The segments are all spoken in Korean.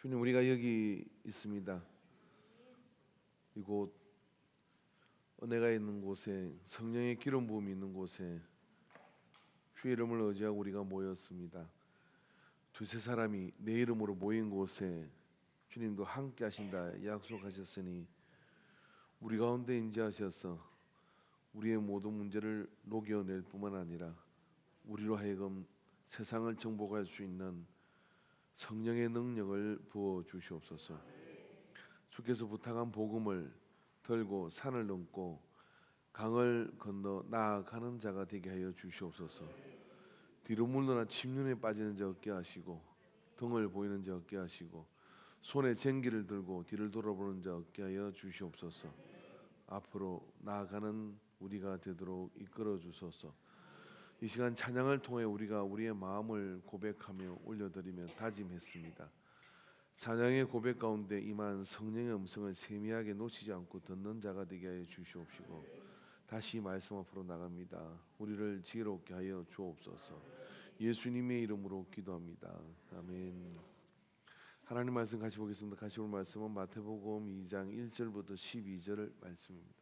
주님, 우리가 여기 있습니다. 이곳 은혜가 있는 곳에, 성령의 기름 부음이 있는 곳에 주의 이름을 의지하고 우리가 모였습니다. 두세 사람이 내 이름으로 모인 곳에 주님도 함께 하신다 약속하셨으니 우리 가운데 임재하셔서 우리의 모든 문제를 녹여낼 뿐만 아니라 우리로 하여금 세상을 정복할 수 있는 성령의 능력을 부어 주시옵소서. 주께서 부탁한 복음을 들고 산을 넘고 강을 건너 나아가는 자가 되게 하여 주시옵소서. 뒤로 물러나 침륜에 빠지는 자 없게 하시고 등을 보이는 자 없게 하시고 손에 쟁기를 들고 뒤를 돌아보는 자 없게 하여 주시옵소서. 앞으로 나아가는 우리가 되도록 이끌어 주소서. 이 시간 찬양을 통해 우리가 우리의 마음을 고백하며 올려드리며 다짐했습니다. 찬양의 고백 가운데 임한 성령의 음성을 세미하게 놓치지 않고 듣는 자가 되게 하여 주시옵시고 다시 말씀 앞으로 나갑니다. 우리를 지혜롭게 하여 주옵소서. 예수님의 이름으로 기도합니다. 아멘. 하나님 말씀 같이 보겠습니다. 같이 볼 말씀은 마태복음 2장 1절부터 12절 말씀입니다.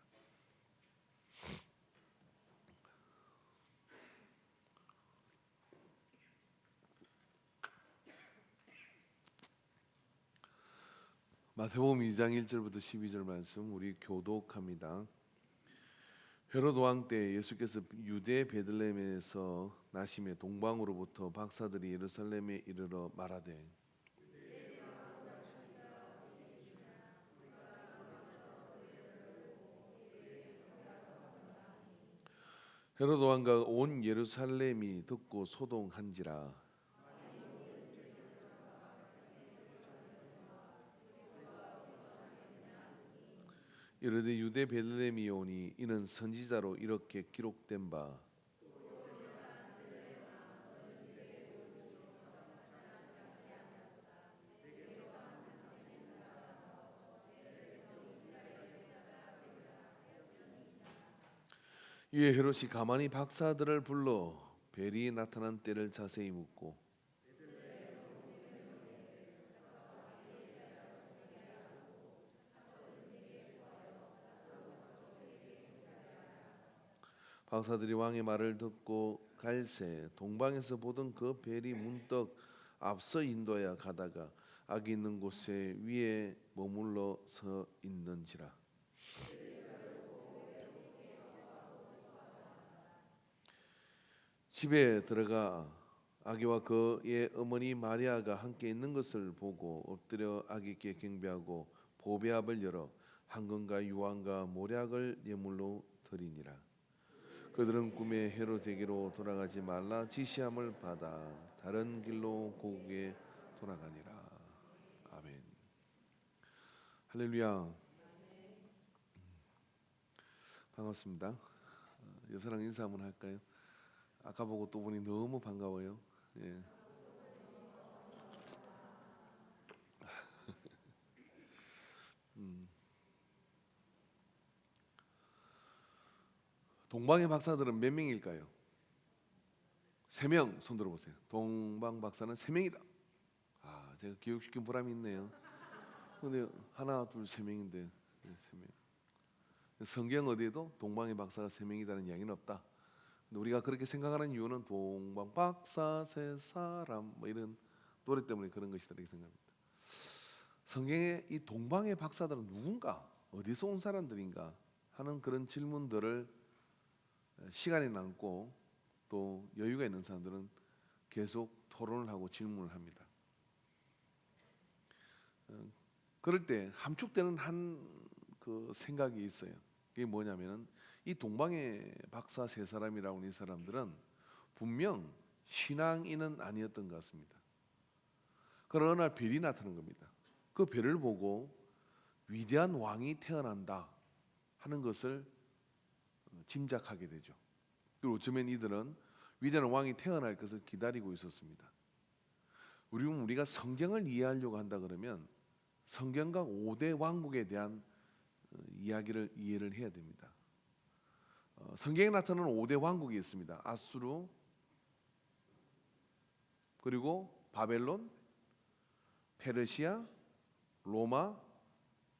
마태복음 2장 1절부터 12절 말씀 우리 교독합니다. 헤롯 왕 때 예수께서 유대 베들레헴에서 나심에 동방으로부터 박사들이 예루살렘에 이르러 말하되 헤롯 왕과 온 예루살렘이 듣고 소동한지라. 이르되 유대 베들레헴이오니 이는 선지자로 이렇게 기록된 바 이에 헤롯이 가만히 박사들을 불러 벨이 나타난 때를 자세히 묻고 박사들이 왕의 말을 듣고 갈새 동방에서 보던 그 벨이 문득 앞서 인도하여 가다가 악이 있는 곳에 위에 머물러 서 있는지라. 집에 들어가 아기와 그의 어머니 마리아가 함께 있는 것을 보고 엎드려 아기께 경배하고 보배압을 열어 황금과 유황과 모략을 예물로 드리니라. 그들은 꿈에 헤롯에게로 돌아가지 말라 지시함을 받아 다른 길로 고국에 돌아가니라. 아멘. 할렐루야. 반갑습니다. 옆 사람 인사 한번 할까요? 아까 보고 또 보니 너무 반가워요. 예. 동방의 박사들은 몇 명일까요? 3명. 손 들어보세요. 동방 박사는 3명이다. 아, 제가 교육시킨 보람이 있네요. 근데 하나, 둘, 3명인데 3명. 성경 어디에도 동방의 박사가 3명이라는 이야기는 없다. 근데 우리가 그렇게 생각하는 이유는 동방 박사 세 사람 뭐 이런 노래 때문에 그런 것이다 이렇게 생각합니다. 성경에 이 동방의 박사들은 누군가, 어디서 온 사람들인가 하는 그런 질문들을 시간이 남고 또 여유가 있는 사람들은 계속 토론을 하고 질문을 합니다. 그럴 때 함축되는 한 그 생각이 있어요. 그게 뭐냐면은 이 동방의 박사 세 사람이라고 하는 이 사람들은 분명 신앙인은 아니었던 것 같습니다. 그러나 어느 날 별이 나타난 겁니다. 그 별을 보고 위대한 왕이 태어난다 하는 것을 짐작하게 되죠. 그리고 어쩌면 이들은 위대한 왕이 태어날 것을 기다리고 있었습니다. 우리가 성경을 이해하려고 한다 그러면 성경과 5대 왕국에 대한 이야기를 이해를 해야 됩니다. 성경에 나타나는 5대 왕국이 있습니다. 아수르, 그리고 바벨론, 페르시아, 로마,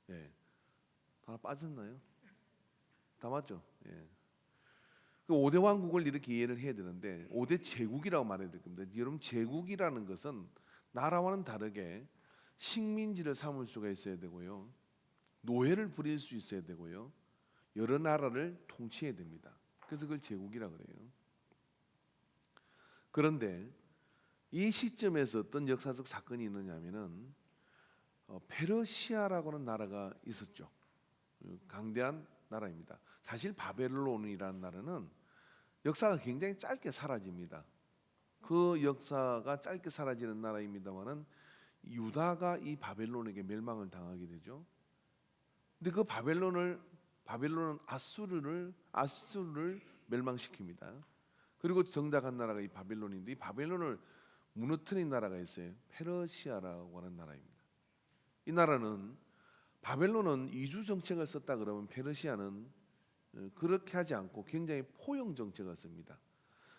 예, 다 빠졌나요? 다 맞죠? 예. 그 5대 왕국을 이렇게 이해를 해야 되는데 5대 제국이라고 말해야 될 겁니다. 여러분 제국이라는 것은 나라와는 다르게 식민지를 삼을 수가 있어야 되고요. 노예를 부릴 수 있어야 되고요. 여러 나라를 통치해야 됩니다. 그래서 그걸 제국이라 그래요. 그런데 이 시점에서 어떤 역사적 사건이 있느냐면은 페르시아라고 하는 나라가 있었죠. 강대한 나라입니다. 사실 바벨론이라는 나라는 역사가 굉장히 짧게 사라집니다. 그 역사가 짧게 사라지는 나라입니다만은 유다가 이 바벨론에게 멸망을 당하게 되죠. 근데 그 바벨론은 아수르를 멸망시킵니다. 그리고 정착한 나라가 이 바벨론인데 이 바벨론을 무너뜨린 나라가 있어요. 페르시아라고 하는 나라입니다. 이 나라는 바벨론은 이주 정책을 썼다 그러면 페르시아는 그렇게 하지 않고 굉장히 포용 정책을 씁니다.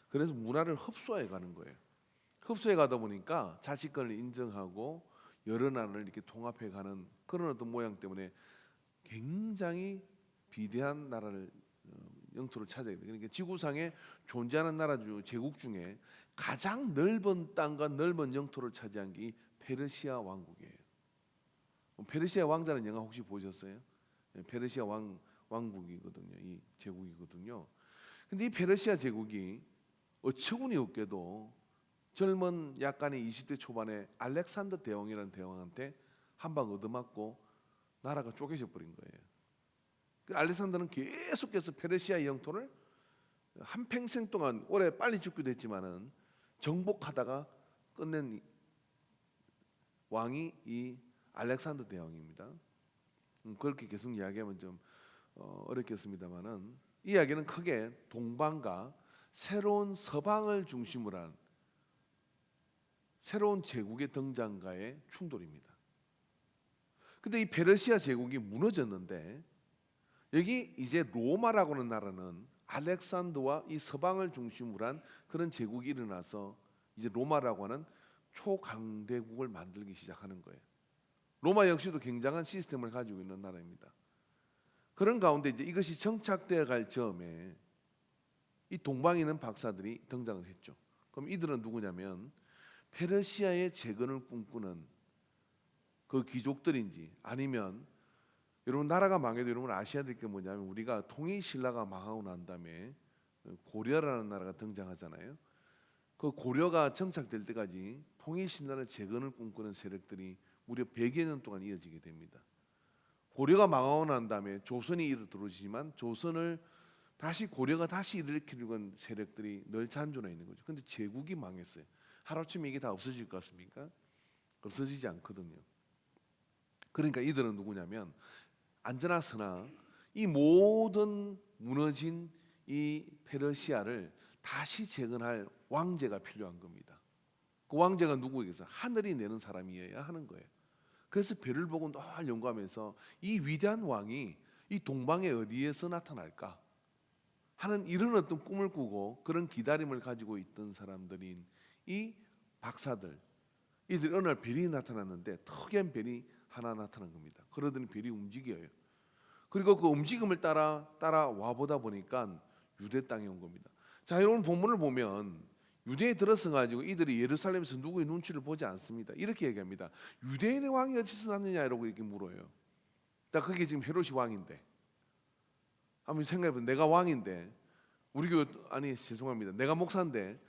그래서 문화를 흡수해 가는 거예요. 흡수해 가다 보니까 자치권을 인정하고 여러 나라를 이렇게 통합해 가는 그런 어떤 모양 때문에 굉장히 비대한 나라를 영토를 차지하게 돼요. 그러니까 지구상에 존재하는 나라 중 제국 중에 가장 넓은 땅과 넓은 영토를 차지한 게 이 페르시아 왕국이에요. 페르시아 왕자는 영화 혹시 보셨어요? 페르시아 왕국이거든요. 이 제국이거든요. 근데 이 페르시아 제국이 어처구니 없게도 젊은 약간의 20대 초반에 알렉산더 대왕이라는 대왕한테 한 방 얻어맞고 나라가 쪼개져 버린 거예요. 그 알렉산더는 계속해서 페르시아의 영토를 한평생 동안 올해 빨리 죽기도 했지만은 정복하다가 끝낸 왕이 이 알렉산더 대왕입니다. 그렇게 계속 이야기하면 좀 어렵겠습니다만은 이 이야기는 크게 동방과 새로운 서방을 중심으로 한 새로운 제국의 등장과의 충돌입니다. 근데 이 페르시아 제국이 무너졌는데 여기 이제 로마라고 하는 나라는 알렉산더와 이 서방을 중심으로 한 그런 제국이 일어나서 이제 로마라고 하는 초강대국을 만들기 시작하는 거예요. 로마 역시도 굉장한 시스템을 가지고 있는 나라입니다. 그런 가운데 이제 이것이 정착되어 갈 즈음에 이 동방에 있는 박사들이 등장을 했죠. 그럼 이들은 누구냐면 페르시아의 재건을 꿈꾸는 그 귀족들인지 아니면 여러분 나라가 망해도 여러분 아셔야 될 게 뭐냐면 우리가 통일신라가 망하고 난 다음에 고려라는 나라가 등장하잖아요. 그 고려가 정착될 때까지 통일신라의 재건을 꿈꾸는 세력들이 무려 100여 년 동안 이어지게 됩니다. 고려가 망하고 난 다음에 조선이 들어오지만 조선을 다시 고려가 다시 일으키려고 하는 세력들이 늘 잔존해 있는 거죠. 그런데 제국이 망했어요. 하루아침에 이게 다 없어질 것 같습니까? 없어지지 않거든요. 그러니까 이들은 누구냐면 안전하서나 이 모든 무너진 이 페르시아를 다시 재건할 왕제가 필요한 겁니다. 그 왕제가 누구에게서 하늘이 내는 사람이어야 하는 거예요. 그래서 별을 보고 늘 연구하면서 이 위대한 왕이 이 동방에 어디에서 나타날까 하는 이런 어떤 꿈을 꾸고 그런 기다림을 가지고 있던 사람들인 이 박사들, 이들이 어느 날 별이 나타났는데 특이한 별이 하나 나타난 겁니다. 그러더니 별이 움직여요. 그리고 그 움직임을 따라와 보다 보니까 유대 땅에 온 겁니다. 자, 여러분 본문을 보면 유대에 들어서 가지고 이들이 예루살렘에서 누구의 눈치를 보지 않습니다. 이렇게 얘기합니다. 유대인의 왕이 어디서 났느냐라고 이렇게 물어요. 나 그게 지금 헤롯이 왕인데. 한번 생각해보면 내가 왕인데 우리 교회 아니 죄송합니다. 내가 목사인데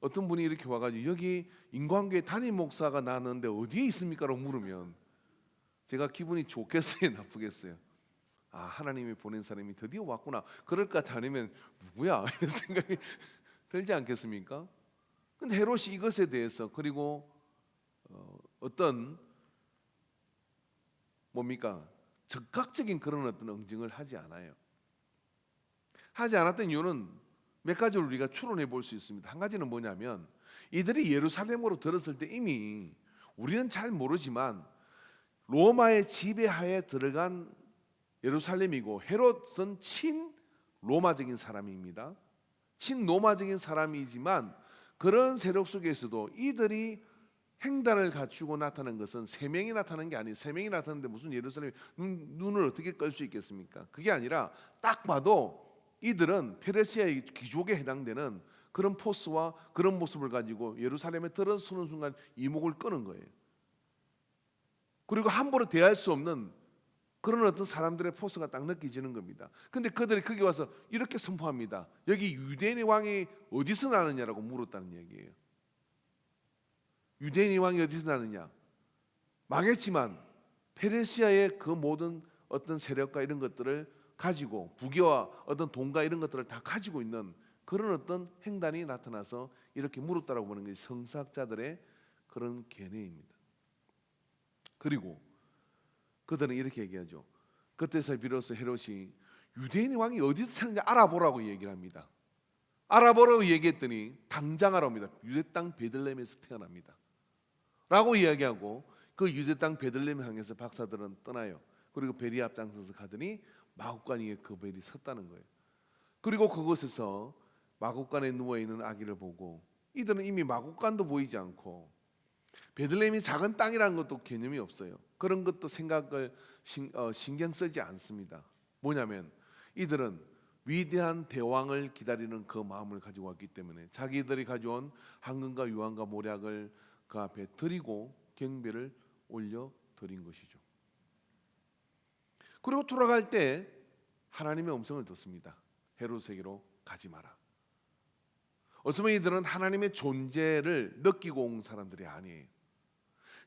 어떤 분이 이렇게 와가지고 여기 인광교회 담임 목사가 나는데 어디에 있습니까라고 물으면 제가 기분이 좋겠어요, 나쁘겠어요? 아, 하나님이 보낸 사람이 드디어 왔구나. 그럴 것 같으면 누구야? 이런 생각이 들지 않겠습니까? 근데 헤롯이 이것에 대해서 그리고 어떤 뭡니까? 즉각적인 그런 어떤 응징을 하지 않아요. 하지 않았던 이유는 몇 가지를 우리가 추론해 볼 수 있습니다. 한 가지는 뭐냐면 이들이 예루살렘으로 들었을 때 이미 우리는 잘 모르지만 로마의 지배하에 들어간 예루살렘이고 헤롯은 친 로마적인 사람입니다. 친 로마적인 사람이지만 그런 세력 속에서도 이들이 행단을 갖추고 나타난 것은 세 명이 나타난 게 아니에요. 세 명이 나타났는데 무슨 예루살렘이 눈을 어떻게 끌 수 있겠습니까? 그게 아니라 딱 봐도 이들은 페르시아의 귀족에 해당되는 그런 포스와 그런 모습을 가지고 예루살렘에 들어서는 순간 이목을 끄는 거예요. 그리고 함부로 대할 수 없는 그런 어떤 사람들의 포스가 딱 느껴지는 겁니다. 근데 그들이 거기 와서 이렇게 선포합니다. 여기 유대인의 왕이 어디서 나느냐라고 물었다는 얘기예요. 유대인의 왕이 어디서 나느냐? 망했지만 페르시아의 그 모든 어떤 세력과 이런 것들을 가지고 부귀와 어떤 돈과 이런 것들을 다 가지고 있는 그런 어떤 행단이 나타나서 이렇게 물었다라고 보는 게 성사학자들의 그런 견해입니다. 그리고 그들은 이렇게 얘기하죠. 그때서 비로소 헤롯이 유대인의 왕이 어디서 사는지 알아보라고 얘기를 합니다. 알아보라고 얘기했더니 당장 알아옵니다. 유대 땅 베들레헴에서 태어납니다 라고 이야기하고 그 유대 땅 베들레헴을 향해서 박사들은 떠나요. 그리고 벨이 앞장서서 가더니 마구간 위에 그 벨이 섰다는 거예요. 그리고 그곳에서 마구간에 누워있는 아기를 보고 이들은 이미 마구간도 보이지 않고 베들레헴이 작은 땅이라는 것도 개념이 없어요. 그런 것도 생각을 신경 쓰지 않습니다. 뭐냐면 이들은 위대한 대왕을 기다리는 그 마음을 가지고 왔기 때문에 자기들이 가져온 황금과 유황과 모략을 그 앞에 드리고 경배를 올려 드린 것이죠. 그리고 돌아갈 때 하나님의 음성을 듣습니다. 헤롯에게로 가지 마라. 어쩌면 이들은 하나님의 존재를 느끼고 온 사람들이 아니에요.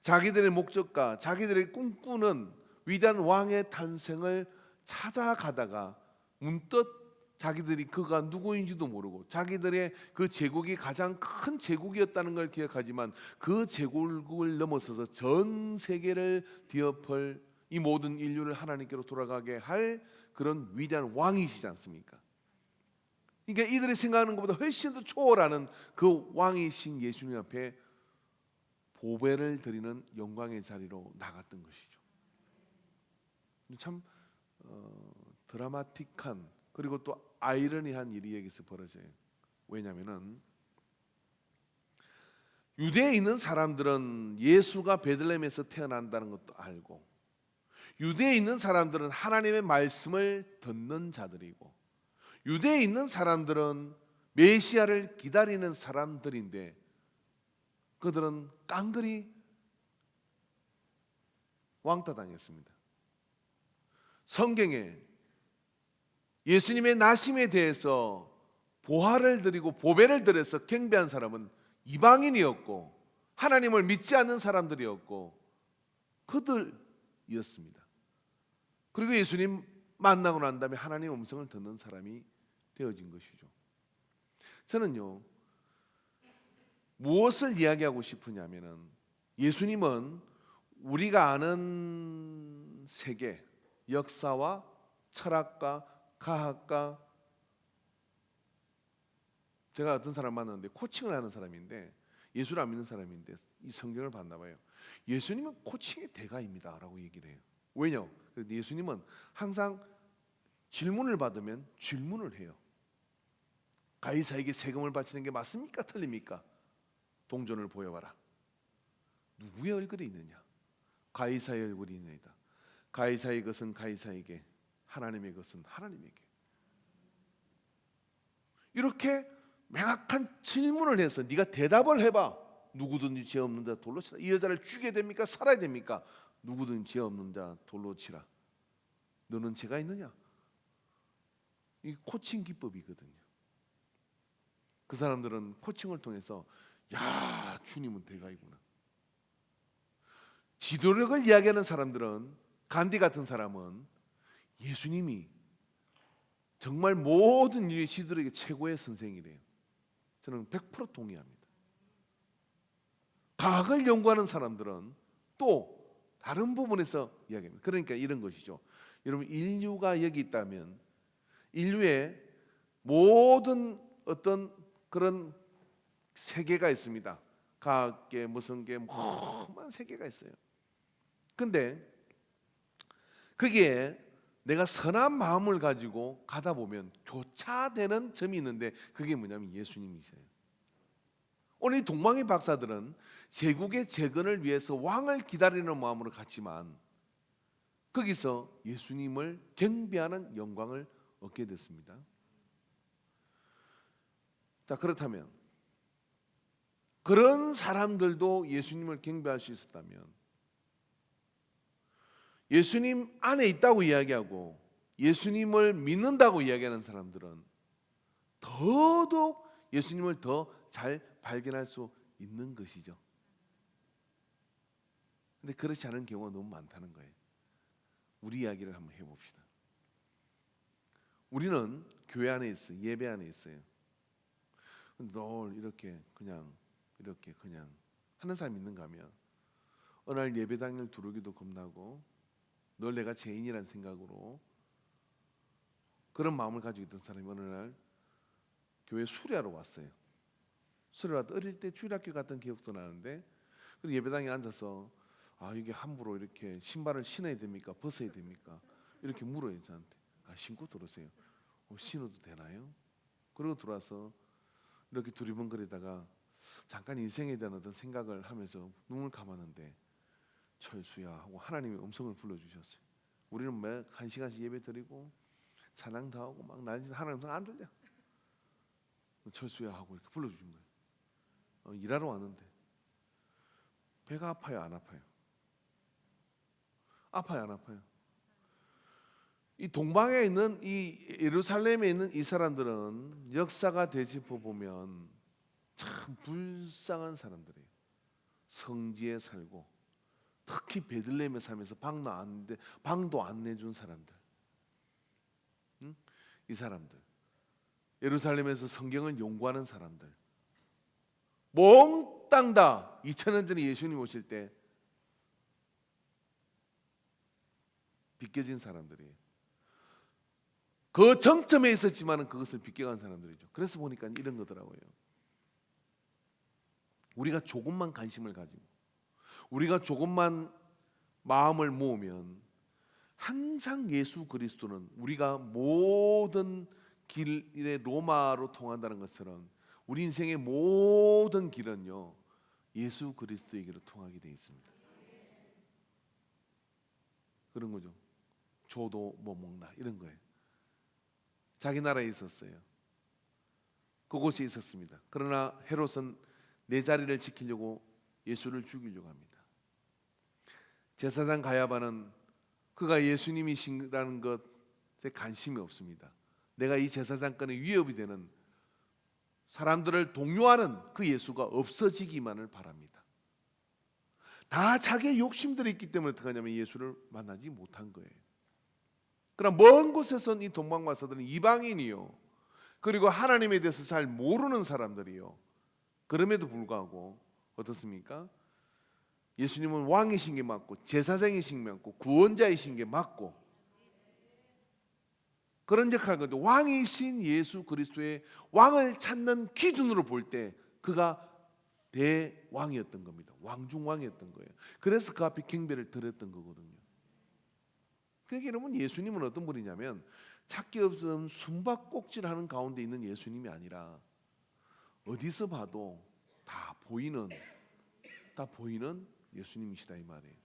자기들의 목적과 자기들의 꿈꾸는 위대한 왕의 탄생을 찾아가다가 문득 자기들이 그가 누구인지도 모르고 자기들의 그 제국이 가장 큰 제국이었다는 걸 기억하지만 그 제국을 넘어서서 전 세계를 뒤엎을 이 모든 인류를 하나님께로 돌아가게 할 그런 위대한 왕이시지 않습니까? 그러니까 이들이 생각하는 것보다 훨씬 더 초월하는 그 왕이신 예수님 앞에 보배를 드리는 영광의 자리로 나갔던 것이죠. 참 드라마틱한 그리고 또 아이러니한 일이 여기서 벌어져요. 왜냐하면은 유대에 있는 사람들은 예수가 베들레헴에서 태어난다는 것도 알고 유대에 있는 사람들은 하나님의 말씀을 듣는 자들이고 유대에 있는 사람들은 메시아를 기다리는 사람들인데 그들은 깡그리 왕따당했습니다. 성경에 예수님의 나심에 대해서 보화를 드리고 보배를 드려서 경배한 사람은 이방인이었고 하나님을 믿지 않는 사람들이었고 그들이었습니다. 그리고 예수님 만나고 난 다음에 하나님의 음성을 듣는 사람이 되어진 것이죠. 저는요 무엇을 이야기하고 싶으냐면은 예수님은 우리가 아는 세계, 역사와 철학과 과학과 제가 어떤 사람 만났는데 코칭을 하는 사람인데 예수를 안 믿는 사람인데 이 성경을 봤나 봐요. 예수님은 코칭의 대가입니다 라고 얘기를 해요. 왜냐? 예수님은 항상 질문을 받으면 질문을 해요. 가이사에게 세금을 바치는 게 맞습니까? 틀립니까? 동전을 보여봐라. 누구의 얼굴이 있느냐? 가이사의 얼굴이 있느니라. 가이사의 것은 가이사에게, 하나님의 것은 하나님에게. 이렇게 명확한 질문을 해서 네가 대답을 해봐. 누구든지 죄 없는 자 돌로 치라. 이 여자를 죽여야 됩니까? 살아야 됩니까? 누구든지 죄 없는 자 돌로 치라. 너는 죄가 있느냐? 이 코칭 기법이거든요. 그 사람들은 코칭을 통해서 야, 주님은 대가이구나. 지도력을 이야기하는 사람들은 간디 같은 사람은 예수님이 정말 모든 일의 시들에게 최고의 선생이래요. 저는 100% 동의합니다. 과학을 연구하는 사람들은 또 다른 부분에서 이야기합니다. 그러니까 이런 것이죠. 여러분 인류가 여기 있다면 인류의 모든 어떤 그런 세계가 있습니다. 과학계 무슨 계 많은 세계가 있어요. 근데 거기에 내가 선한 마음을 가지고 가다 보면 교차되는 점이 있는데 그게 뭐냐면 예수님이세요. 오늘 이 동방의 박사들은 제국의 재건을 위해서 왕을 기다리는 마음으로 갔지만 거기서 예수님을 경배하는 영광을 얻게 됐습니다. 자, 그렇다면 그런 사람들도 예수님을 경배할 수 있었다면 예수님 안에 있다고 이야기하고 예수님을 믿는다고 이야기하는 사람들은 더더욱 예수님을 더 잘 발견할 수 있는 것이죠. 근데 그렇지 않은 경우가 너무 많다는 거예요. 우리 이야기를 한번 해봅시다. 우리는 교회 안에 있어요. 예배 안에 있어요. 늘 이렇게 그냥 하는 사람이 있는가 하면 어느 날 예배당을 들어오기도 겁나고 늘 내가 죄인이라는 생각으로 그런 마음을 가지고 있던 사람이 어느 날 교회 수료하러 왔어요. 수료하러 어릴 때 주일학교 갔던 기억도 나는데 그리고 예배당에 앉아서 이게 함부로 이렇게 신발을 신어야 됩니까? 벗어야 됩니까? 이렇게 물어요 저한테. 신고 들어오세요. 신어도 되나요? 그리고 들어와서 이렇게 두리번거리다가 잠깐 인생에 대한 어떤 생각을 하면서 눈을 감았는데 철수야 하고 하나님의 음성을 불러주셨어요. 우리는 매 한 시간씩 예배 드리고 찬양도 하고 막 난리 하나님 음성 안 들려. 철수야 하고 이렇게 불러주신 거예요. 일하러 왔는데 배가 아파요 안 아파요? 아파요 안 아파요? 이 동방에 있는 이 예루살렘에 있는 이 사람들은 역사가 되짚어 보면 참 불쌍한 사람들이에요. 성지에 살고 특히 베들레헴에 살면서 방도 안 내준 사람들. 이 사람들 예루살렘에서 성경을 연구하는 사람들 몽땅 다 2000년 전에 예수님 오실 때 비껴진 사람들이에요. 그 정점에 있었지만 그것을 비껴간 사람들이죠. 그래서 보니까 이런 거더라고요. 우리가 조금만 관심을 가지고 우리가 조금만 마음을 모으면 항상 예수 그리스도는 우리가 모든 길에 로마로 통한다는 것처럼 우리 인생의 모든 길은요 예수 그리스도에게로 통하게 되어 있습니다. 그런 거죠. 줘도 못 먹나 이런 거예요. 자기 나라에 있었어요. 그곳에 있었습니다. 그러나 헤롯은 내 자리를 지키려고 예수를 죽이려고 합니다. 제사장 가야바는 그가 예수님이시라는 것에 관심이 없습니다. 내가 이 제사장권에 위협이 되는 사람들을 동요하는 그 예수가 없어지기만을 바랍니다. 다 자기의 욕심들이 있기 때문에 어떻게 하냐면 예수를 만나지 못한 거예요. 그러나 먼 곳에선 이 동방박사들은 이방인이요 그리고 하나님에 대해서 잘 모르는 사람들이요 그럼에도 불구하고 어떻습니까? 예수님은 왕이신 게 맞고 제사장이신 게 맞고 구원자이신 게 맞고 그런 역할을 하는데 왕이신 예수 그리스도의 왕을 찾는 기준으로 볼 때 그가 대왕이었던 겁니다. 왕중왕이었던 거예요. 그래서 그 앞에 경배를 드렸던 거거든요. 그러니까 여러분 예수님은 어떤 분이냐면 찾기 없는 숨바꼭질하는 가운데 있는 예수님이 아니라 어디서 봐도 다 보이는 예수님이시다 이 말이에요.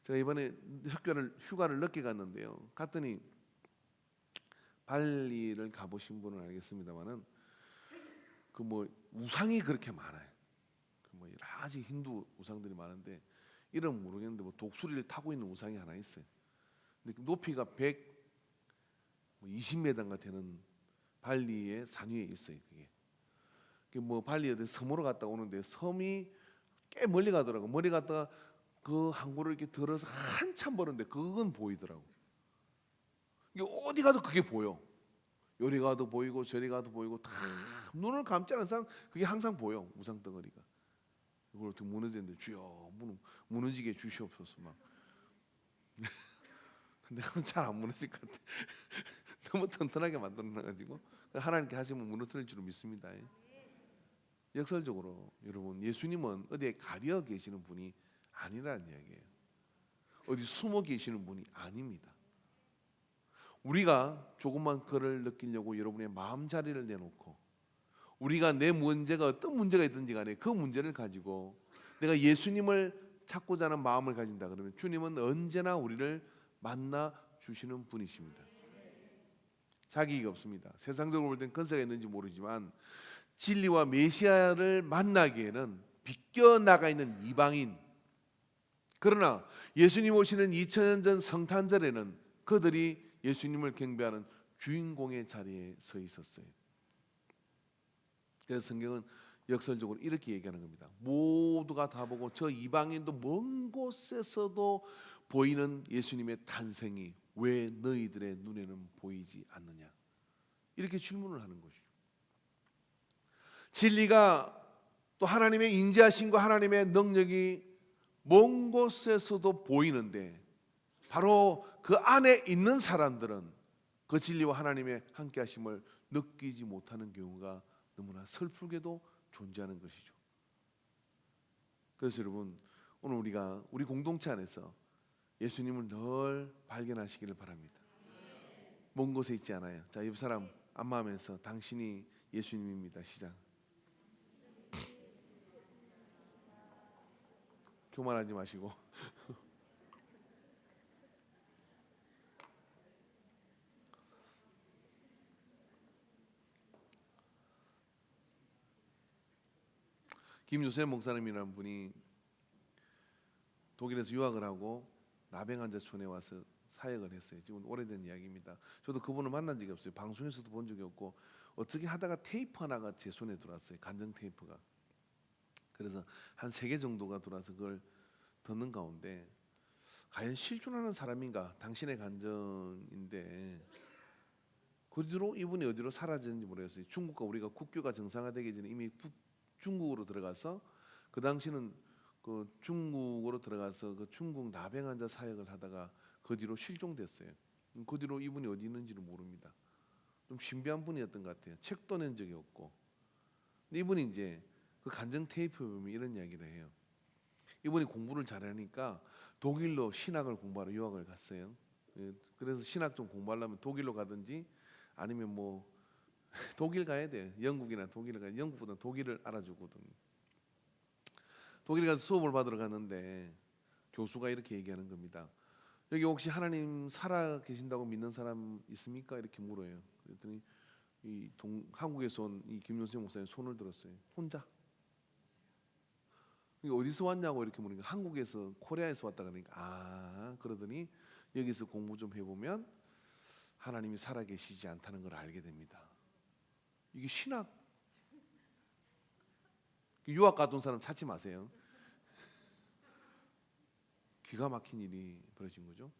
제가 이번에 휴가를 늦게 갔는데요. 갔더니 발리를 가보신 분은 알겠습니다만은 그 뭐 우상이 그렇게 많아요. 그 뭐 여러 가지 힌두 우상들이 많은데 이름 모르겠는데 뭐 독수리를 타고 있는 우상이 하나 있어요. 근데 높이가 120m인가 되는 발리의 산 위에 있어요. 그게 뭐 발리 어디 섬으로 갔다 오는데 섬이 꽤 멀리 가더라고. 멀리 갔다가 그 항구를 이렇게 들어서 한참 보는데 그건 보이더라고. 이게 어디 가도 그게 보여. 요리 가도 보이고 저리 가도 보이고 다 눈을 감지 않은 사람 그게 항상 보여. 우상 덩어리가. 이걸 어떻게 무너지는데 주여 무너지게 주시옵소서 막. 근데 그건 잘 안 무너질 것 같아. 너무 튼튼하게 만들어놔가지고 하나님께 하시면 무너뜨릴 줄 믿습니다. 역설적으로 여러분 예수님은 어디에 가려 계시는 분이 아니라는 이야기예요. 어디 숨어 계시는 분이 아닙니다. 우리가 조금만 그를 느끼려고 여러분의 마음자리를 내놓고 우리가 내 문제가 어떤 문제가 있든지 간에 그 문제를 가지고 내가 예수님을 찾고자 하는 마음을 가진다 그러면 주님은 언제나 우리를 만나 주시는 분이십니다. 자기가 없습니다. 세상적으로 볼 땐 근세가 있는지 모르지만 진리와 메시아를 만나기에는 비껴나가 있는 이방인, 그러나 예수님 오시는 2000년 전 성탄절에는 그들이 예수님을 경배하는 주인공의 자리에 서 있었어요. 그래서 성경은 역설적으로 이렇게 얘기하는 겁니다. 모두가 다 보고 저 이방인도 먼 곳에서도 보이는 예수님의 탄생이 왜 너희들의 눈에는 보이지 않느냐, 이렇게 질문을 하는 것이죠. 진리가 또 하나님의 인자하심과 하나님의 능력이 먼 곳에서도 보이는데 바로 그 안에 있는 사람들은 그 진리와 하나님의 함께하심을 느끼지 못하는 경우가 너무나 슬프게도 존재하는 것이죠. 그래서 여러분, 오늘 우리가 우리 공동체 안에서 예수님을 늘 발견하시기를 바랍니다. 먼 곳에 있지 않아요. 자, 옆 사람 안마하면서 당신이 예수님입니다. 시작. 교만하지 마시고. 김유세 목사님이라는 분이 독일에서 유학을 하고 나병환자촌에 와서 사역을 했어요. 지금 오래된 이야기입니다. 저도 그분을 만난 적이 없어요. 방송에서도 본 적이 없고 어떻게 하다가 테이프 하나가 제 손에 들어왔어요. 간증 테이프가. 그래서 한 3개 정도가 들어와서 그걸 듣는 가운데 과연 실존하는 사람인가? 당신의 간증인데 그 뒤로 이분이 어디로 사라졌는지 모르겠어요. 중국과 우리가 국교가 정상화되기 전에 이미 중국으로 들어가서 그 당시는 그 중국으로 들어가서 그 중국 나병 환자 사역을 하다가 그 뒤로 실종됐어요. 그 뒤로 이분이 어디 있는지를 모릅니다. 좀 신비한 분이었던 것 같아요. 책도 낸 적이 없고. 근데 이분이 이제 그 간증 테이프에 보면 이런 이야기를 해요. 이분이 공부를 잘하니까 독일로 신학을 공부하러 유학을 갔어요. 그래서 신학 좀 공부하려면 독일로 가든지 아니면 뭐 독일 가야 돼. 영국이나 독일을 가야 돼. 영국보다 독일을 알아주거든. 독일 가서 수업을 받으러 갔는데 교수가 이렇게 얘기하는 겁니다. 여기 혹시 하나님 살아 계신다고 믿는 사람 있습니까? 이렇게 물어요. 그랬더니 한국에서 온 이 김용세 목사님 손을 들었어요. 혼자. 어디서 왔냐고 이렇게 물으니까 한국에서 코리아에서 왔다 그러니까 그러더니 여기서 공부 좀 해보면 하나님이 살아계시지 않다는 걸 알게 됩니다. 이게 신학. 유학 갔던 사람 찾지 마세요. 기가 막힌 일이 벌어진 거죠.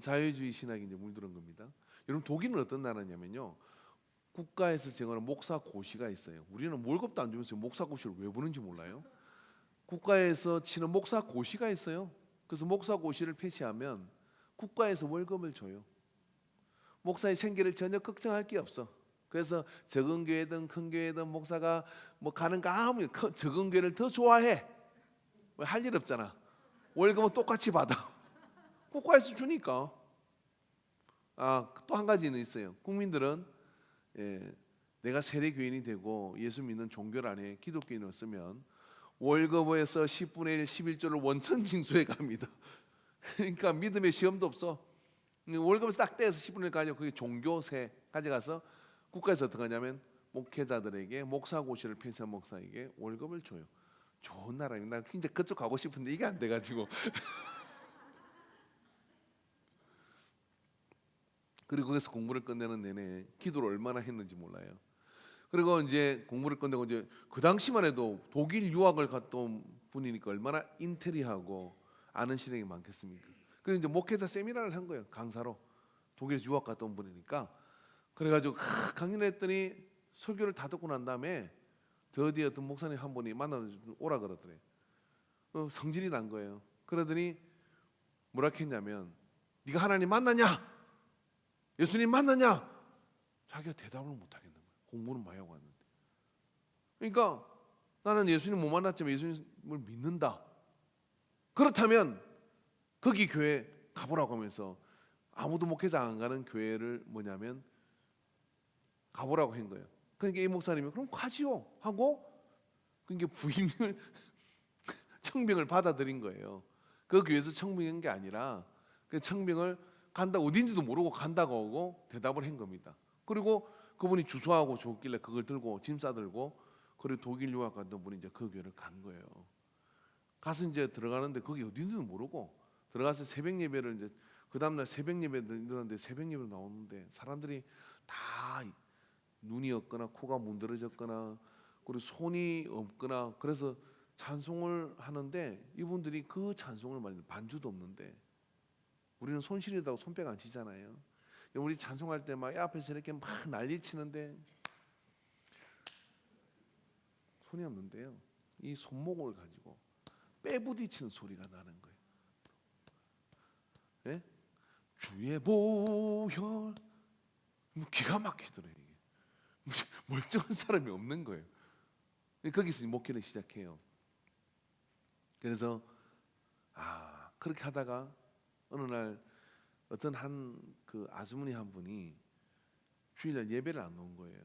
자유주의 신학이 이제 물들은 겁니다. 여러분, 독일은 어떤 나라냐면요, 국가에서 정하는 목사 고시가 있어요. 우리는 월급도 안 주면서 목사 고시를 왜 보는지 몰라요. 국가에서 치는 목사 고시가 있어요. 그래서 목사 고시를 폐시하면 국가에서 월급을 줘요. 목사의 생계를 전혀 걱정할 게 없어. 그래서 적은 교회든 큰 교회든 목사가 뭐 가는가 하면 적은 교회를 더 좋아해. 할 일 없잖아. 월급은 똑같이 받아. 국가에서 주니까. 또 한 가지는 있어요. 국민들은 내가 세례 교인이 되고 예수 믿는 종교 안에 기독교인을 쓰면 월급에서 10분의 1, 11조를 원천 징수해 갑니다. 그러니까 믿음의 시험도 없어. 월급을 싹 떼서 10분의 1 가지고 그게 종교세 가져가서 국가에서 어떻게 하냐면 목회자들에게 목사고시를 폐지한 목사에게 월급을 줘요. 좋은 나라입니다. 나 진짜 그쪽 가고 싶은데 이게 안 돼가지고. 그리고 거기서 공부를 끝내는 내내 기도를 얼마나 했는지 몰라요. 그리고 이제 공부를 끝내고 이제 그 당시만 해도 독일 유학을 갔던 분이니까 얼마나 인테리하고 아는 실력이 많겠습니까? 그래서 이제 목회자 세미나를 한 거예요. 강사로. 독일에서 유학 갔던 분이니까. 그래가지고 강연을 했더니 설교를 다 듣고 난 다음에 더 뒤에 어떤 목사님 한 분이 만나서 오라 그러더래. 성질이 난 거예요. 그러더니 뭐라 했냐면 네가 하나님 만났냐? 예수님 만났냐? 자기가 대답을 못 하겠는 거예요. 공부는 많이 하고 왔는데. 그러니까 나는 예수님 못 만났지만 예수님을 믿는다. 그렇다면 거기 교회 가보라고 하면서 아무도 목회자 안 가는 교회를 뭐냐면 가보라고 한 거예요. 그러니까 이 목사님이 그럼 가지요 하고 그러니까 부임을 청빙을 받아들인 거예요. 그 교회에서 청빙한 게 아니라 그 청빙을 간다 어딘지도 모르고 간다고 하고 대답을 한 겁니다. 그리고 그분이 주소하고 줬길래 그걸 들고 짐 싸들고 그리고 독일 유학 갔던 분이 이제 그 교회를 간 거예요. 가서 이제 들어가는데 거기 어딘지도 모르고 들어가서 새벽 예배를 이제 그 다음날 새벽 예배 들었는데 새벽 예배 나오는데 사람들이 다 눈이 없거나 코가 문드러졌거나 그리고 손이 없거나 그래서 찬송을 하는데 이분들이 그 찬송을 말이죠 반주도 없는데 우리는 손실이다고 손뼉 안 치잖아요. 우리 찬송할 때 막 앞에서 이렇게 막 난리 치는데 손이 없는데요. 이 손목을 가지고 빼부딪히는 소리가 나는 거예요. 예? 주의 보혈 기가 막히더래요. 이게 멀쩡한 사람이 없는 거예요. 거기서 목회를 시작해요. 그래서 그렇게 하다가 어느 날 어떤 한 그 아주머니 한 분이 주일날 예배를 안 놓은 거예요.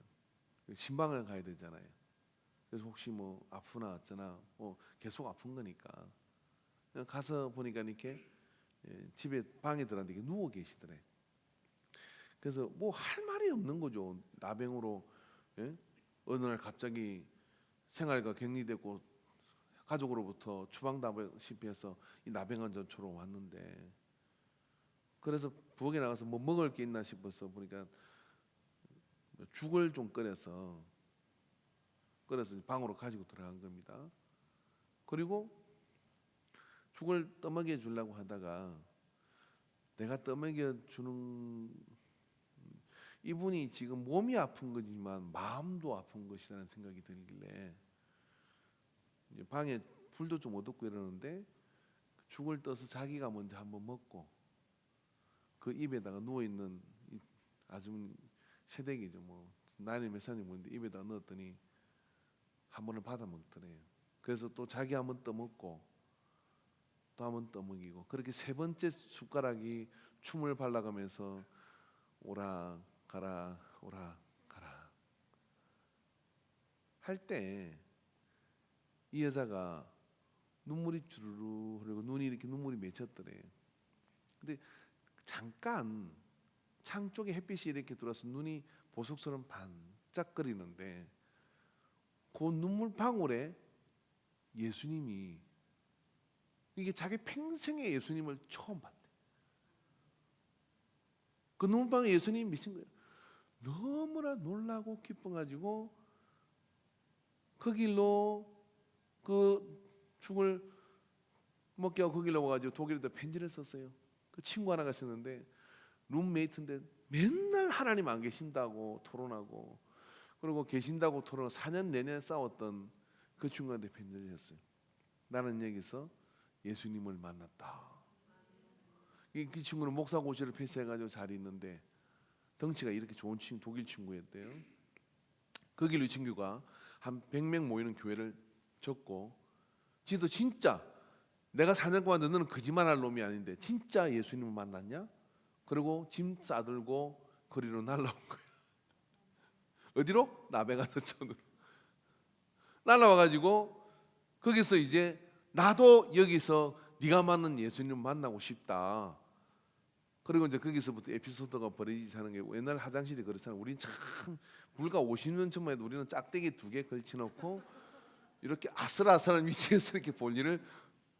신방을 가야 되잖아요. 그래서 혹시 뭐 아프나 어쩌나 뭐 계속 아픈 거니까 가서 보니까 이렇게 집에 방에 들어갔는데 누워 계시더래. 그래서 뭐 할 말이 없는 거죠. 나병으로 어느 날 갑자기 생활가 격리되고 가족으로부터 추방다시피 해서 이 나병환자처럼 왔는데 그래서 부엌에 나가서 뭐 먹을 게 있나 싶어서 보니까 죽을 좀 끓여서 방으로 가지고 들어간 겁니다. 그리고 죽을 떠먹여 주려고 하다가 내가 떠먹여 주는 이분이 지금 몸이 아픈 거지만 마음도 아픈 것이라는 생각이 들길래 이제 방에 불도 좀 어둡고 이러는데 죽을 떠서 자기가 먼저 한번 먹고 그 입에다가 누워 있는 아주머니 새댁이죠. 뭐 나이 몇 살인지 모르는데 입에다 넣었더니 한 번을 받아 먹더래요. 그래서 또 자기 한번 떠먹고 또 한번 떠먹이고 그렇게 세 번째 숟가락이 춤을 발라가면서 오라 가라 오라 가라 할 때 이 여자가 눈물이 주르르 흐르고 눈이 이렇게 눈물이 맺혔더래요. 근데 잠깐 창 쪽에 햇빛이 이렇게 들어와서 눈이 보석처럼 반짝거리는데 그 눈물 방울에 예수님이 이게 자기 평생에 예수님을 처음 봤대. 그 눈물방울에 예수님이 미친 거예요. 너무나 놀라고 기뻐가지고 그 길로 그 죽을 먹게 하고 그 길로 와가지고 독일에다 편지를 썼어요. 그 친구 하나가 있었는데 룸메이트인데 맨날 하나님 안 계신다고 토론하고 그리고 계신다고 토론하고 4년 내내 싸웠던 그 친구한테 편지를 했어요. 나는 여기서 예수님을 만났다. 그 친구는 목사고시를 패스해가지고 잘 있는데 덩치가 이렇게 좋은 친구, 독일 친구였대요. 그 길로 이 친구가 한 100명 모이는 교회를 졌고 지도 진짜 내가 4년 동안 너는 거짓말할 놈이 아닌데 진짜 예수님을 만났냐? 그리고 짐 싸들고 거리로 날라온 거야. 어디로? 나베가드천으로 날라와가지고 거기서 이제 나도 여기서 네가 만난 예수님 만나고 싶다. 그리고 이제 거기서부터 에피소드가 벌어지지 하는 게 옛날 화장실이 그렇잖아요. 우리는 참 불과 50년 전만 해도 우리는 짝대기 2개 걸쳐놓고 이렇게 아슬아슬한 위치에서 이렇게 볼일을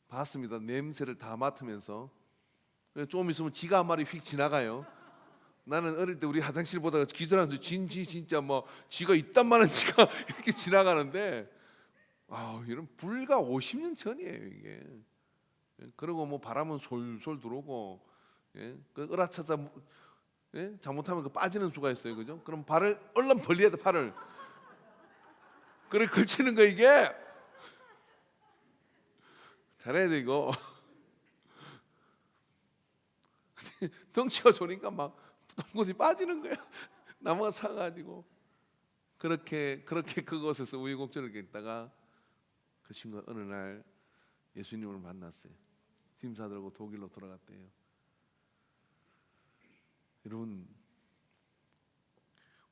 봤습니다. 냄새를 다 맡으면서 좀 있으면 지가 한 마리 휙 지나가요. 나는 어릴 때 우리 화장실 보다가 기절하면서 진짜 뭐 지가 이딴 많은 지가 이렇게 지나가는데 이런 불과 50년 전이에요 이게. 그리고 뭐 바람은 솔솔 들어오고 그 으라차차 잘못하면 그 빠지는 수가 있어요, 그죠? 그럼 발을 얼른 벌려야 돼 팔을. 그래 걸치는 거 이게 잘해야 돼 이거. 덩치가 좋으니까 막 똥꼬이 빠지는 거야. 나무가 사가지고 그렇게 그곳에서 우여곡절을 겪다가 그 친구가 어느 날 예수님을 만났어요. 짐 싸들고 독일로 돌아갔대요. 여러분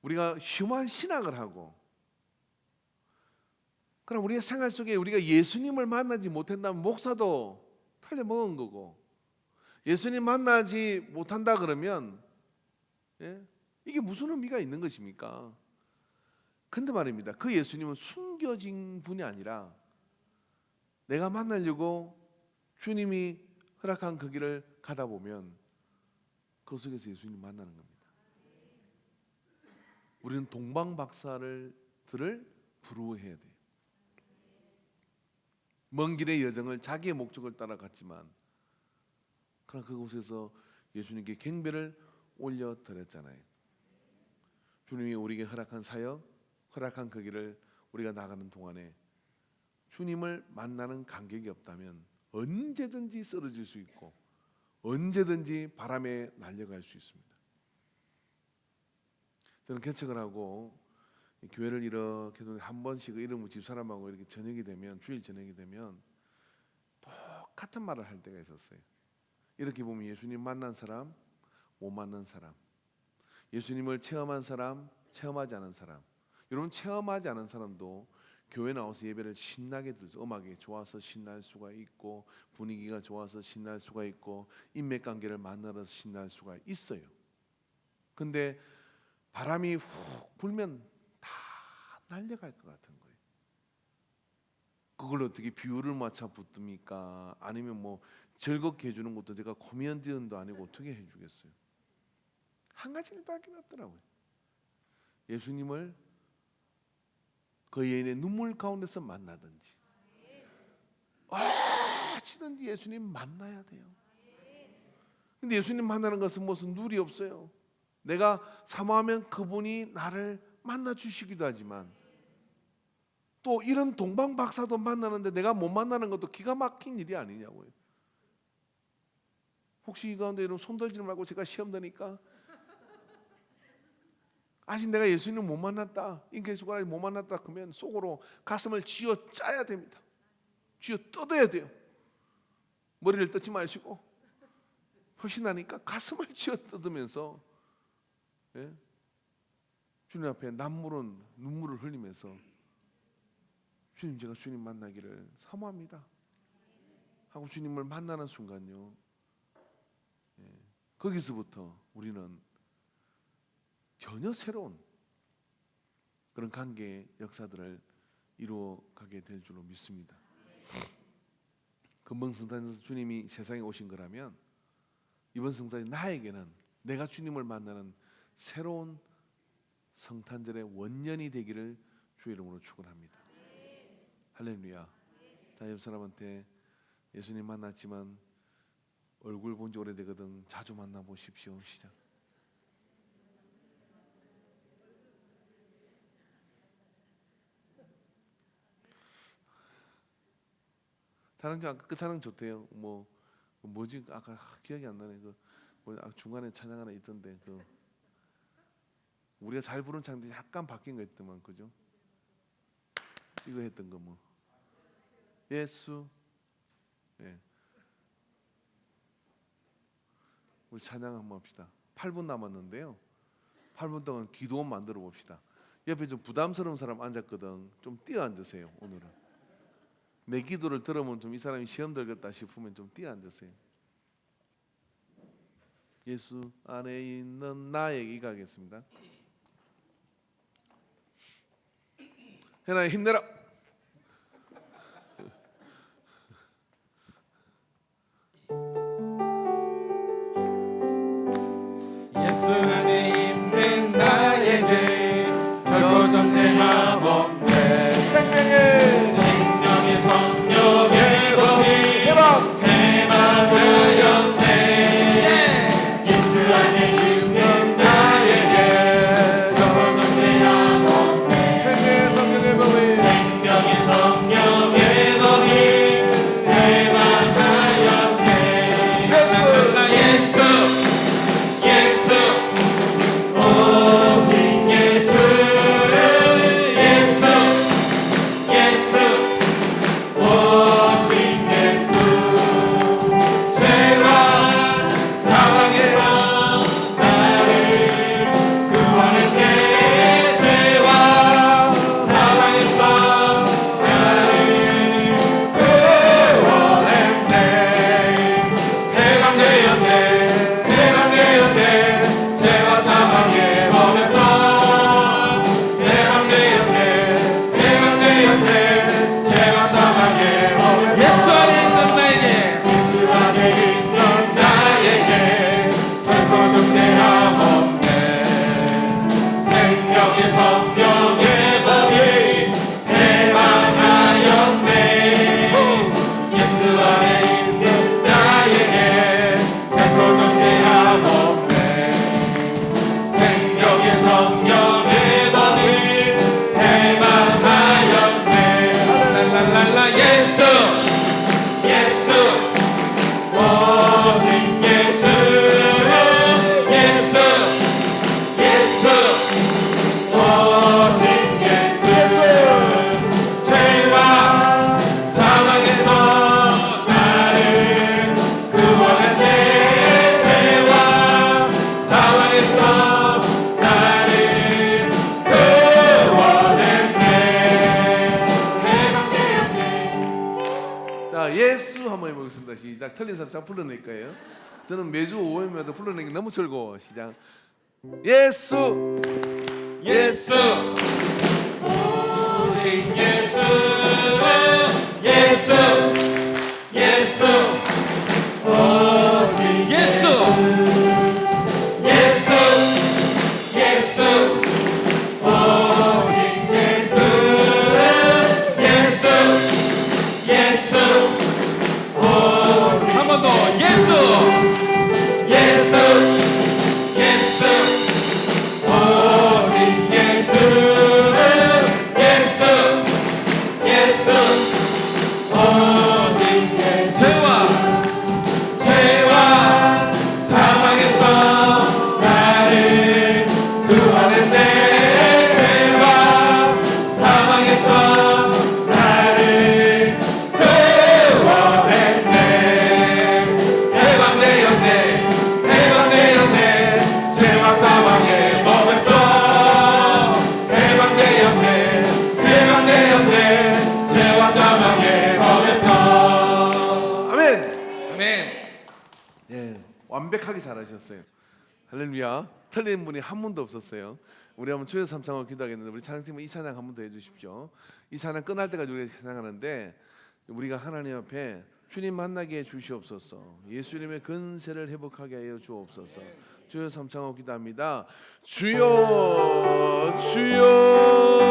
우리가 흉한 신학을 하고, 그럼 우리의 생활 속에 우리가 예수님을 만나지 못한다면 목사도 틀려먹은 거고, 예수님 만나지 못한다 그러면 이게 무슨 의미가 있는 것입니까? 근데 말입니다, 그 예수님은 숨겨진 분이 아니라 내가 만나려고 주님이 허락한 그 길을 가다 보면 그 속에서 예수님 만나는 겁니다. 우리는 동방박사들을 부러워해야 돼요. 먼 길의 여정을 자기의 목적을 따라갔지만, 그러나 그곳에서 예수님께 경배를 올려드렸잖아요. 주님이 우리에게 허락한 사역, 허락한 그 길을 우리가 나가는 동안에 주님을 만나는 간격이 없다면 언제든지 쓰러질 수 있고 언제든지 바람에 날려갈 수 있습니다. 저는 개척을 하고 교회를 이렇게 한 번씩 이러면 집사람하고 이렇게 저녁이 되면, 주일 저녁이 되면 똑같은 말을 할 때가 있었어요. 이렇게 보면 예수님 만난 사람, 못 만난 사람, 예수님을 체험한 사람, 체험하지 않은 사람. 여러분, 체험하지 않은 사람도 교회 나와서 예배를 신나게 들죠. 음악이 좋아서 신날 수가 있고, 분위기가 좋아서 신날 수가 있고, 인맥관계를 만나서 신날 수가 있어요. 근데 바람이 훅 불면 다 날려갈 것 같은 거예요. 그걸 어떻게 비율을 맞춰 붙듭니까? 아니면 뭐 즐겁게 해주는 것도, 제가 코미디언도 아니고 어떻게 해주겠어요? 한 가지 일밖에 없더라고요. 예수님을 그 여인의 눈물 가운데서 만나든지 어찌든지 예수님 만나야 돼요. 근데 예수님 만나는 것은 무슨 룰이 없어요. 내가 사모하면 그분이 나를 만나 주시기도 하지만, 또 이런 동방박사도 만나는데 내가 못 만나는 것도 기가 막힌 일이 아니냐고요. 혹시 이 가운데 이런 손 들지 말고, 제가 시험 되니까 아직 내가 예수님을 못 만났다, 인격수가 못 만났다 그러면 속으로 가슴을 쥐어 짜야 됩니다. 쥐어 뜯어야 돼요. 머리를 뜯지 마시고 훨씬하니까 가슴을 쥐어 뜯으면서 주님 앞에 남물은 눈물을 흘리면서, 주님, 제가 주님 만나기를 사모합니다 하고 주님을 만나는 순간요, 거기서부터 우리는 전혀 새로운 그런 관계의 역사들을 이루어가게 될 줄로 믿습니다. 금방성탄에서 주님이 세상에 오신 거라면 이번 성탄이 나에게는 내가 주님을 만나는 새로운 성탄절의 원년이 되기를 주의 이름으로 축원합니다. 할렐루야. 자, 옆 사람한테, 예수님 만났지만 얼굴 본 지 오래되거든, 자주 만나보십시오. 시작. 사랑 좀, 아까 그 사랑 좋대요. 뭐지 아까 기억이 안 나네. 중간에 찬양 하나 있던데, 우리가 잘 부른 찬양인데 약간 바뀐 거 있더만, 그죠? 이거 했던 거 뭐 예수. 우리 찬양 한번 합시다. 8분 남았는데요, 8분 동안 기도원 만들어 봅시다. 옆에 좀 부담스러운 사람 앉았거든. 좀 뛰어 앉으세요. 오늘은 내 기도를 들으면 좀 이 사람이 시험 들겠다 싶으면 좀 뛰어 앉으세요. 예수 안에 있는 나에게 이거 하겠습니다. 해나 힘내라. 예수 안에 있는 나에게 결코 존재함없네. 생명의 성령의 법이 해방되었네. 예수 안에 있는 나에게 결코 존재함없네. 생명의 성령의 법이 예수 한번 해보겠습니다. 시작. 틀린 사람 잘 풀어낼 거예요. 저는 매주 오후에마다 풀어내기 너무 즐거워. 시작. 예수 예수 오직 예수 예수 예수 오직 예수 예수 예수 오직 예수 예수 예수 오직 한 번 더 예수 예수 예수 오직 예수 예수 예수 오직 예수 죄와 사망에서 나를 구하는데 죄와 사망에서 나를 구원했네 해방되었네 해방되었네 죄와 사망의 법에서 해방되었네 해방되었네 죄와 사망의 법에서 아멘. 아멘. 예, 완벽하게 잘하셨어요. 할렐루야. 틀린 분이 한 분도 없었어요. 우리 한번 주여 삼창을 기도하겠는데 우리 찬양팀은 이 찬양 한 번 더 해주십시오. 이 찬양 끝날 때까지 우리가 찬양하는데 우리가 하나님 앞에 주님 만나게 해 주시옵소서. 예수님의 근세를 회복하게 하여 주옵소서. 주여 삼창을 기도합니다. 주여 주여